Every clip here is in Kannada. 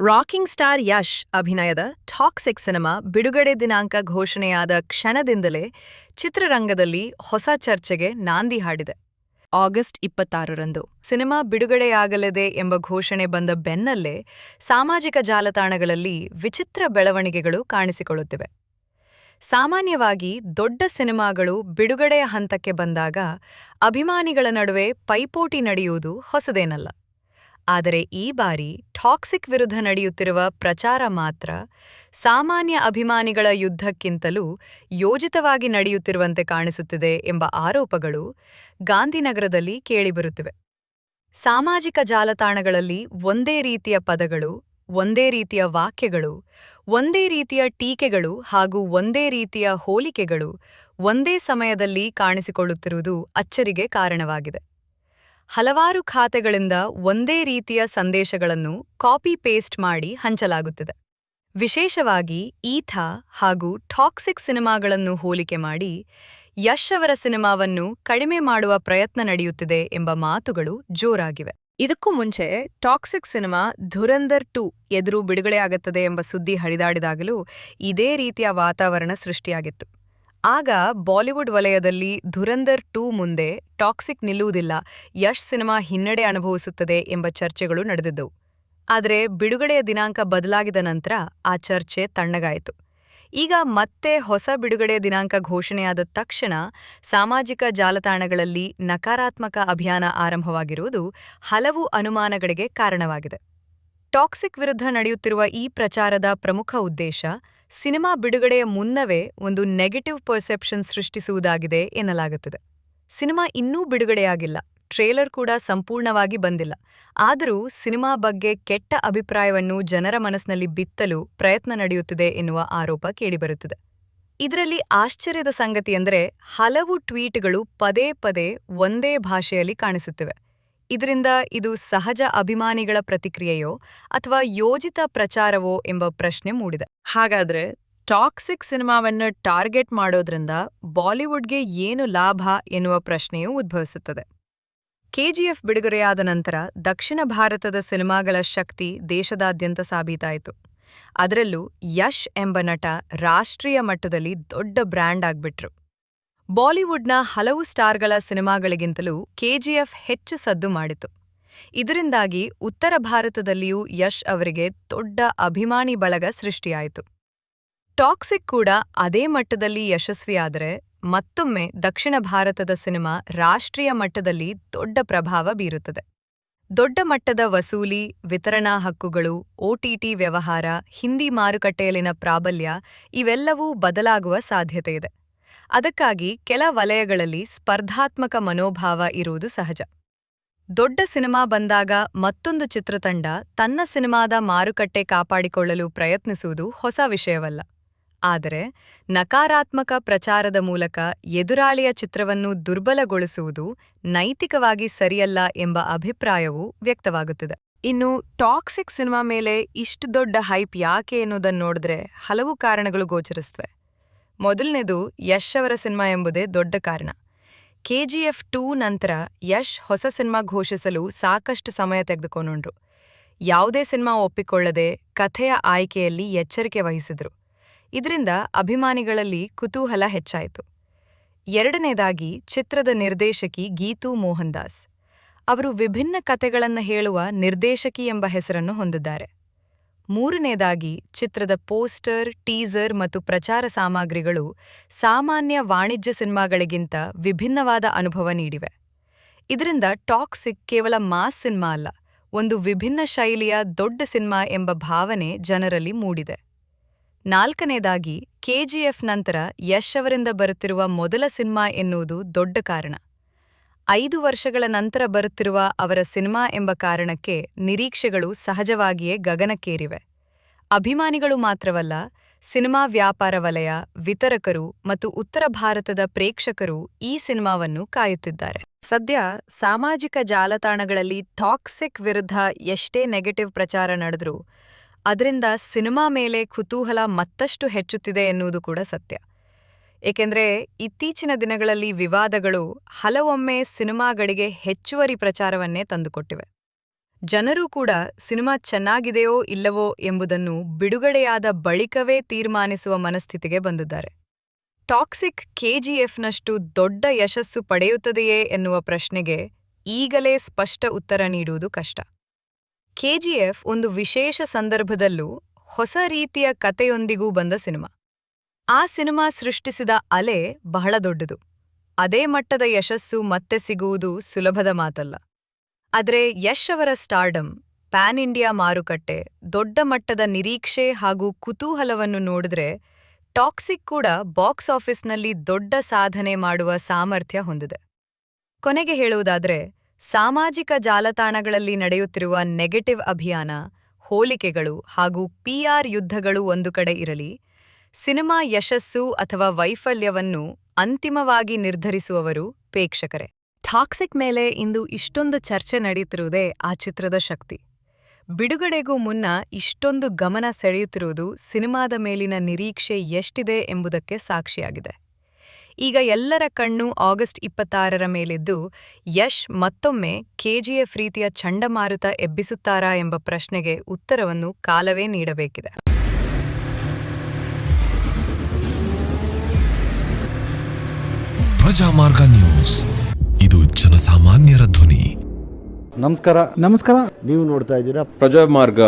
ರಾಕಿಂಗ್ ಸ್ಟಾರ್ ಯಶ್ ಅಭಿನಯದ ಟಾಕ್ಸಿಕ್ ಸಿನಿಮಾ ಬಿಡುಗಡೆ ದಿನಾಂಕ ಘೋಷಣೆಯಾದ ಕ್ಷಣದಿಂದಲೇ ಚಿತ್ರರಂಗದಲ್ಲಿ ಹೊಸ ಚರ್ಚೆಗೆ ನಾಂದಿ ಹಾಡಿದೆ. ಆಗಸ್ಟ್ 26ರಂದು ಸಿನಿಮಾ ಬಿಡುಗಡೆಯಾಗಲಿದೆ ಎಂಬ ಘೋಷಣೆ ಬಂದ ಬೆನ್ನಲ್ಲೇ ಸಾಮಾಜಿಕ ಜಾಲತಾಣಗಳಲ್ಲಿ ವಿಚಿತ್ರ ಬೆಳವಣಿಗೆಗಳು ಕಾಣಿಸಿಕೊಳ್ಳುತ್ತಿವೆ. ಸಾಮಾನ್ಯವಾಗಿ ದೊಡ್ಡ ಸಿನಿಮಾಗಳು ಬಿಡುಗಡೆಯ ಹಂತಕ್ಕೆ ಬಂದಾಗ ಅಭಿಮಾನಿಗಳ ನಡುವೆ ಪೈಪೋಟಿ ನಡೆಯುವುದು ಹೊಸದೇನಲ್ಲ. ಆದರೆ ಈ ಬಾರಿ ಟಾಕ್ಸಿಕ್ ವಿರುದ್ಧ ನಡೆಯುತ್ತಿರುವ ಪ್ರಚಾರ ಮಾತ್ರ ಸಾಮಾನ್ಯ ಅಭಿಮಾನಿಗಳ ಯುದ್ಧಕ್ಕಿಂತಲೂ ಯೋಜಿತವಾಗಿ ನಡೆಯುತ್ತಿರುವಂತೆ ಕಾಣಿಸುತ್ತಿದೆ ಎಂಬ ಆರೋಪಗಳು ಗಾಂಧಿನಗರದಲ್ಲಿ ಕೇಳಿಬರುತ್ತಿವೆ. ಸಾಮಾಜಿಕ ಜಾಲತಾಣಗಳಲ್ಲಿ ಒಂದೇ ರೀತಿಯ ಪದಗಳು, ಒಂದೇ ರೀತಿಯ ವಾಕ್ಯಗಳು, ಒಂದೇ ರೀತಿಯ ಟೀಕೆಗಳು ಹಾಗೂ ಒಂದೇ ರೀತಿಯ ಹೋಲಿಕೆಗಳು ಒಂದೇ ಸಮಯದಲ್ಲಿ ಕಾಣಿಸಿಕೊಳ್ಳುತ್ತಿರುವುದು ಅಚ್ಚರಿಗೆ ಕಾರಣವಾಗಿದೆ. ಹಲವಾರು ಖಾತೆಗಳಿಂದ ಒಂದೇ ರೀತಿಯ ಸಂದೇಶಗಳನ್ನು ಕಾಪಿ ಪೇಸ್ಟ್ ಮಾಡಿ ಹಂಚಲಾಗುತ್ತಿದೆ. ವಿಶೇಷವಾಗಿ ಈಥಾ ಹಾಗೂ ಟಾಕ್ಸಿಕ್ ಸಿನಿಮಾಗಳನ್ನು ಹೋಲಿಕೆ ಮಾಡಿ ಯಶ್ ಅವರ ಸಿನಿಮಾವನ್ನು ಕಡಿಮೆ ಮಾಡುವ ಪ್ರಯತ್ನ ನಡೆಯುತ್ತಿದೆ ಎಂಬ ಮಾತುಗಳು ಜೋರಾಗಿವೆ. ಇದಕ್ಕೂ ಮುಂಚೆ ಟಾಕ್ಸಿಕ್ ಸಿನಿಮಾ ಧುರಂಧರ್ 2 ಎದುರು ಬಿಡುಗಡೆಯಾಗುತ್ತದೆ ಎಂಬ ಸುದ್ದಿ ಹರಿದಾಡಿದಾಗಲೂ ಇದೇ ರೀತಿಯ ವಾತಾವರಣ ಸೃಷ್ಟಿಯಾಗಿತ್ತು. ಆಗ ಬಾಲಿವುಡ್ ವಲಯದಲ್ಲಿ ಧುರಂಧರ್ 2 ಮುಂದೆ ಟಾಕ್ಸಿಕ್ ನಿಲ್ಲುವುದಿಲ್ಲ, ಯಶ್ ಸಿನಿಮಾ ಹಿನ್ನಡೆ ಅನುಭವಿಸುತ್ತದೆ ಎಂಬ ಚರ್ಚೆಗಳು ನಡೆದಿದ್ದವು. ಆದರೆ ಬಿಡುಗಡೆಯ ದಿನಾಂಕ ಬದಲಾಗಿದ ನಂತರ ಆ ಚರ್ಚೆ ತಣ್ಣಗಾಯಿತು. ಈಗ ಮತ್ತೆ ಹೊಸ ಬಿಡುಗಡೆಯ ದಿನಾಂಕ ಘೋಷಣೆಯಾದ ತಕ್ಷಣ ಸಾಮಾಜಿಕ ಜಾಲತಾಣಗಳಲ್ಲಿ ನಕಾರಾತ್ಮಕ ಅಭಿಯಾನ ಆರಂಭವಾಗಿರುವುದು ಹಲವು ಅನುಮಾನಗಳಿಗೆ ಕಾರಣವಾಗಿದೆ. ಟಾಕ್ಸಿಕ್ ವಿರುದ್ಧ ನಡೆಯುತ್ತಿರುವ ಈ ಪ್ರಚಾರದ ಪ್ರಮುಖ ಉದ್ದೇಶ ಸಿನಿಮಾ ಬಿಡುಗಡೆಯ ಮುನ್ನವೇ ಒಂದು ನೆಗೆಟಿವ್ ಪರ್ಸೆಪ್ಷನ್ ಸೃಷ್ಟಿಸುವುದಾಗಿದೆ ಎನ್ನಲಾಗುತ್ತದೆ. ಸಿನಿಮಾ ಇನ್ನೂ ಬಿಡುಗಡೆಯಾಗಿಲ್ಲ, ಟ್ರೇಲರ್ ಕೂಡ ಸಂಪೂರ್ಣವಾಗಿ ಬಂದಿಲ್ಲ. ಆದರೂ ಸಿನಿಮಾ ಬಗ್ಗೆ ಕೆಟ್ಟ ಅಭಿಪ್ರಾಯವನ್ನು ಜನರ ಮನಸ್ಸಿನಲ್ಲಿ ಬಿತ್ತಲು ಪ್ರಯತ್ನ ನಡೆಯುತ್ತಿದೆ ಎನ್ನುವ ಆರೋಪ ಕೇಳಿಬರುತ್ತಿದೆ. ಇದರಲ್ಲಿ ಆಶ್ಚರ್ಯದ ಸಂಗತಿಯೆಂದರೆ ಹಲವು ಟ್ವೀಟ್ಗಳು ಪದೇ ಪದೇ ಒಂದೇ ಭಾಷೆಯಲ್ಲಿ ಕಾಣಿಸುತ್ತಿವೆ. ಇದರಿಂದ ಇದು ಸಹಜ ಅಭಿಮಾನಿಗಳ ಪ್ರತಿಕ್ರಿಯೆಯೋ ಅಥವಾ ಯೋಜಿತ ಪ್ರಚಾರವೋ ಎಂಬ ಪ್ರಶ್ನೆ ಮೂಡಿದೆ. ಹಾಗಾದ್ರೆ ಟಾಕ್ಸಿಕ್ ಸಿನಿಮಾವನ್ನು ಟಾರ್ಗೆಟ್ ಮಾಡೋದ್ರಿಂದ ಬಾಲಿವುಡ್ಗೆ ಏನು ಲಾಭ ಎನ್ನುವ ಪ್ರಶ್ನೆಯೂ ಉದ್ಭವಿಸುತ್ತದೆ. ಕೆಜಿಎಫ್ ಬಿಡುಗಡೆಯಾದ ನಂತರ ದಕ್ಷಿಣ ಭಾರತದ ಸಿನಿಮಾಗಳ ಶಕ್ತಿ ದೇಶದಾದ್ಯಂತ ಸಾಬೀತಾಯಿತು. ಅದರಲ್ಲೂ ಯಶ್ ಎಂಬ ನಟ ರಾಷ್ಟ್ರೀಯ ಮಟ್ಟದಲ್ಲಿ ದೊಡ್ಡ ಬ್ರ್ಯಾಂಡ್ ಆಗ್ಬಿಟ್ರು. ಬಾಲಿವುಡ್ನ ಹಲವು ಸ್ಟಾರ್ಗಳ ಸಿನಿಮಾಗಳಿಗಿಂತಲೂ ಕೆಜಿಎಫ್ ಹೆಚ್ಚು ಸದ್ದು ಮಾಡಿತು. ಇದರಿಂದಾಗಿ ಉತ್ತರ ಭಾರತದಲ್ಲಿಯೂ ಯಶ್ ಅವರಿಗೆ ದೊಡ್ಡ ಅಭಿಮಾನಿ ಬಳಗ ಸೃಷ್ಟಿಯಾಯಿತು. ಟಾಕ್ಸಿಕ್ ಕೂಡ ಅದೇ ಮಟ್ಟದಲ್ಲಿ ಯಶಸ್ವಿಯಾದರೆ ಮತ್ತೊಮ್ಮೆ ದಕ್ಷಿಣ ಭಾರತದ ಸಿನಿಮಾ ರಾಷ್ಟ್ರೀಯ ಮಟ್ಟದಲ್ಲಿ ದೊಡ್ಡ ಪ್ರಭಾವ ಬೀರುತ್ತದೆ. ದೊಡ್ಡ ಮಟ್ಟದ ವಸೂಲಿ, ವಿತರಣಾ ಹಕ್ಕುಗಳು, OTT ವ್ಯವಹಾರ, ಹಿಂದಿ ಮಾರುಕಟ್ಟೆಯಲ್ಲಿನ ಪ್ರಾಬಲ್ಯ ಇವೆಲ್ಲವೂ ಬದಲಾಗುವ ಸಾಧ್ಯತೆಯಿದೆ. ಅದಕ್ಕಾಗಿ ಕೆಲ ವಲಯಗಳಲ್ಲಿ ಸ್ಪರ್ಧಾತ್ಮಕ ಮನೋಭಾವ ಇರುವುದು ಸಹಜ. ದೊಡ್ಡ ಸಿನಿಮಾ ಬಂದಾಗ ಮತ್ತೊಂದು ಚಿತ್ರತಂಡ ತನ್ನ ಸಿನಿಮಾದ ಮಾರುಕಟ್ಟೆ ಕಾಪಾಡಿಕೊಳ್ಳಲು ಪ್ರಯತ್ನಿಸುವುದು ಹೊಸ ವಿಷಯವಲ್ಲ. ಆದರೆ ನಕಾರಾತ್ಮಕ ಪ್ರಚಾರದ ಮೂಲಕ ಎದುರಾಳಿಯ ಚಿತ್ರವನ್ನು ದುರ್ಬಲಗೊಳಿಸುವುದು ನೈತಿಕವಾಗಿ ಸರಿಯಲ್ಲ ಎಂಬ ಅಭಿಪ್ರಾಯವೂ ವ್ಯಕ್ತವಾಗುತ್ತಿದೆ. ಇನ್ನು ಟಾಕ್ಸಿಕ್ ಸಿನಿಮಾ ಮೇಲೆ ಇಷ್ಟು ದೊಡ್ಡ ಹೈಪ್ ಯಾಕೆ ಎನ್ನುವುದನ್ನು ನೋಡಿದ್ರೆ ಹಲವು ಕಾರಣಗಳು ಗೋಚರಿಸುತ್ತವೆ. ಮೊದಲನೇದು ಯಶ್ ಅವರ ಸಿನಿಮಾ ಎಂಬುದೇ ದೊಡ್ಡ ಕಾರಣ. KGF 2 ನಂತರ ಯಶ್ ಹೊಸ ಸಿನಿಮಾ ಘೋಷಿಸಲು ಸಾಕಷ್ಟು ಸಮಯ ತೆಗೆದುಕೊಂಡ್ರು. ಯಾವುದೇ ಸಿನಿಮಾ ಒಪ್ಪಿಕೊಳ್ಳದೆ ಕಥೆಯ ಆಯ್ಕೆಯಲ್ಲಿ ಎಚ್ಚರಿಕೆ ವಹಿಸಿದ್ರು. ಇದರಿಂದ ಅಭಿಮಾನಿಗಳಲ್ಲಿ ಕುತೂಹಲ ಹೆಚ್ಚಾಯಿತು. ಎರಡನೇದಾಗಿ ಚಿತ್ರದ ನಿರ್ದೇಶಕಿ ಗೀತು ಮೋಹನ್ ದಾಸ್. ಅವರು ವಿಭಿನ್ನ ಕಥೆಗಳನ್ನು ಹೇಳುವ ನಿರ್ದೇಶಕಿ ಎಂಬ ಹೆಸರನ್ನು ಹೊಂದಿದ್ದಾರೆ. ಮೂರನೇದಾಗಿ ಚಿತ್ರದ ಪೋಸ್ಟರ್, ಟೀಸರ್ ಮತ್ತು ಪ್ರಚಾರ ಸಾಮಗ್ರಿಗಳು ಸಾಮಾನ್ಯ ವಾಣಿಜ್ಯ ಸಿನಿಮಾಗಳಿಗಿಂತ ವಿಭಿನ್ನವಾದ ಅನುಭವ ನೀಡಿವೆ. ಇದರಿಂದ ಟಾಕ್ಸಿಕ್ ಕೇವಲ ಮಾಸ್ ಸಿನಿಮಾ ಅಲ್ಲ, ಒಂದು ವಿಭಿನ್ನ ಶೈಲಿಯ ದೊಡ್ಡ ಸಿನಿಮಾ ಎಂಬ ಭಾವನೆ ಜನರಲ್ಲಿ ಮೂಡಿದೆ. ನಾಲ್ಕನೇದಾಗಿ KGF ನಂತರ ಯಶ್ ಅವರಿಂದ ಬರುತ್ತಿರುವ ಮೊದಲ ಸಿನಿಮಾ ಎನ್ನುವುದು ದೊಡ್ಡ ಕಾರಣ. 5 ವರ್ಷಗಳ ನಂತರ ಬರುತ್ತಿರುವ ಅವರ ಸಿನಿಮಾ ಎಂಬ ಕಾರಣಕ್ಕೆ ನಿರೀಕ್ಷೆಗಳು ಸಹಜವಾಗಿಯೇ ಗಗನಕ್ಕೇರಿವೆ. ಅಭಿಮಾನಿಗಳು ಮಾತ್ರವಲ್ಲ, ಸಿನಿಮಾ ವ್ಯಾಪಾರ ವಲಯ, ವಿತರಕರು ಮತ್ತು ಉತ್ತರ ಭಾರತದ ಪ್ರೇಕ್ಷಕರು ಈ ಸಿನಿಮಾವನ್ನು ಕಾಯುತ್ತಿದ್ದಾರೆ. ಸದ್ಯ ಸಾಮಾಜಿಕ ಜಾಲತಾಣಗಳಲ್ಲಿ ಟಾಕ್ಸಿಕ್ ವಿರುದ್ಧ ಎಷ್ಟೇ ನೆಗೆಟಿವ್ ಪ್ರಚಾರ ನಡೆದರೂ ಅದರಿಂದ ಸಿನಿಮಾ ಮೇಲೆ ಕುತೂಹಲ ಮತ್ತಷ್ಟು ಹೆಚ್ಚುತ್ತಿದೆ ಎನ್ನುವುದು ಕೂಡ ಸತ್ಯ. ಏಕೆಂದರೆ ಇತ್ತೀಚಿನ ದಿನಗಳಲ್ಲಿ ವಿವಾದಗಳು ಹಲವೊಮ್ಮೆ ಸಿನಿಮಾಗಳಿಗೆ ಹೆಚ್ಚುವರಿ ಪ್ರಚಾರವನ್ನೇ ತಂದುಕೊಟ್ಟಿವೆ. ಜನರೂ ಕೂಡ ಸಿನಿಮಾ ಚೆನ್ನಾಗಿದೆಯೋ ಇಲ್ಲವೋ ಎಂಬುದನ್ನು ಬಿಡುಗಡೆಯಾದ ಬಳಿಕವೇ ತೀರ್ಮಾನಿಸುವ ಮನಸ್ಥಿತಿಗೆ ಬಂದಿದ್ದಾರೆ. ಟಾಕ್ಸಿಕ್ ಕೆಜಿಎಫ್ನಷ್ಟು ದೊಡ್ಡ ಯಶಸ್ಸು ಪಡೆಯುತ್ತದೆಯೇ ಎನ್ನುವ ಪ್ರಶ್ನೆಗೆ ಈಗಲೇ ಸ್ಪಷ್ಟ ಉತ್ತರ ನೀಡುವುದು ಕಷ್ಟ. ಕೆಜಿಎಫ್ ಒಂದು ವಿಶೇಷ ಸಂದರ್ಭದಲ್ಲೂ ಹೊಸ ರೀತಿಯ ಕತೆಯೊಂದಿಗೂ ಬಂದ ಸಿನಿಮಾ. ಆ ಸಿನಿಮಾ ಸೃಷ್ಟಿಸಿದ ಅಲೆ ಬಹಳ ದೊಡ್ಡದು. ಅದೇ ಮಟ್ಟದ ಯಶಸ್ಸು ಮತ್ತೆ ಸಿಗುವುದು ಸುಲಭದ ಮಾತಲ್ಲ. ಆದರೆ ಯಶ್ ಅವರ ಸ್ಟಾರ್ಡಮ್, ಪ್ಯಾನ್ ಇಂಡಿಯಾ ಮಾರುಕಟ್ಟೆ, ದೊಡ್ಡ ಮಟ್ಟದ ನಿರೀಕ್ಷೆ ಹಾಗೂ ಕುತೂಹಲವನ್ನು ನೋಡಿದ್ರೆ ಟಾಕ್ಸಿಕ್ ಕೂಡ ಬಾಕ್ಸ್ ಆಫೀಸ್ನಲ್ಲಿ ದೊಡ್ಡ ಸಾಧನೆ ಮಾಡುವ ಸಾಮರ್ಥ್ಯ ಹೊಂದಿದೆ. ಕೊನೆಗೆ ಹೇಳುವುದಾದ್ರೆ, ಸಾಮಾಜಿಕ ಜಾಲತಾಣಗಳಲ್ಲಿ ನಡೆಯುತ್ತಿರುವ ನೆಗೆಟಿವ್ ಅಭಿಯಾನ, ಹೋಲಿಕೆಗಳು ಹಾಗೂ PR ಯುದ್ಧಗಳು ಒಂದು ಕಡೆ ಇರಲಿ, ಸಿನಿಮಾ ಯಶಸ್ಸು ಅಥವಾ ವೈಫಲ್ಯವನ್ನು ಅಂತಿಮವಾಗಿ ನಿರ್ಧರಿಸುವವರು ಪ್ರೇಕ್ಷಕರೇ. ಟಾಕ್ಸಿಕ್ ಮೇಲೆ ಇಂದು ಇಷ್ಟೊಂದು ಚರ್ಚೆ ನಡೆಯುತ್ತಿರುವುದೇ ಆ ಚಿತ್ರದ ಶಕ್ತಿ. ಬಿಡುಗಡೆಗೂ ಮುನ್ನ ಇಷ್ಟೊಂದು ಗಮನ ಸೆಳೆಯುತ್ತಿರುವುದು ಸಿನಿಮಾದ ಮೇಲಿನ ನಿರೀಕ್ಷೆ ಎಷ್ಟಿದೆ ಎಂಬುದಕ್ಕೆ ಸಾಕ್ಷಿಯಾಗಿದೆ. ಈಗ ಎಲ್ಲರ ಕಣ್ಣು ಆಗಸ್ಟ್ 26ರ ಮೇಲಿದ್ದು, ಯಶ್ ಮತ್ತೊಮ್ಮೆ ಕೆಜಿಎಫ್ ರೀತಿಯ ಚಂಡಮಾರುತ ಎಬ್ಬಿಸುತ್ತಾರಾ ಎಂಬ ಪ್ರಶ್ನೆಗೆ ಉತ್ತರವನ್ನು ಕಾಲವೇ ನೀಡಬೇಕಿದೆ. ಪ್ರಜಾಮಾರ್ಗ ನ್ಯೂಸ್, ಇದು ಜನಸಾಮಾನ್ಯರ ಧ್ವನಿ. ನಮಸ್ಕಾರ. ನೀವು ನೋಡ್ತಾ ಇದ್ದೀರಾ ಪ್ರಜಾಮಾರ್ಗ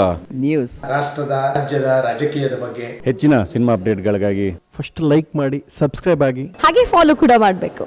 ನ್ಯೂಸ್. ರಾಷ್ಟ್ರದ, ರಾಜ್ಯದ, ರಾಜಕೀಯದ ಬಗ್ಗೆ ಹೆಚ್ಚಿನ ಸಿನಿಮಾ ಅಪ್ಡೇಟ್ಗಳಿಗಾಗಿ ಫಸ್ಟ್ ಲೈಕ್ ಮಾಡಿ, ಸಬ್ಸ್ಕ್ರೈಬ್ ಆಗಿ, ಹಾಗೆ ಫಾಲೋ ಕೂಡ ಮಾಡಬೇಕು.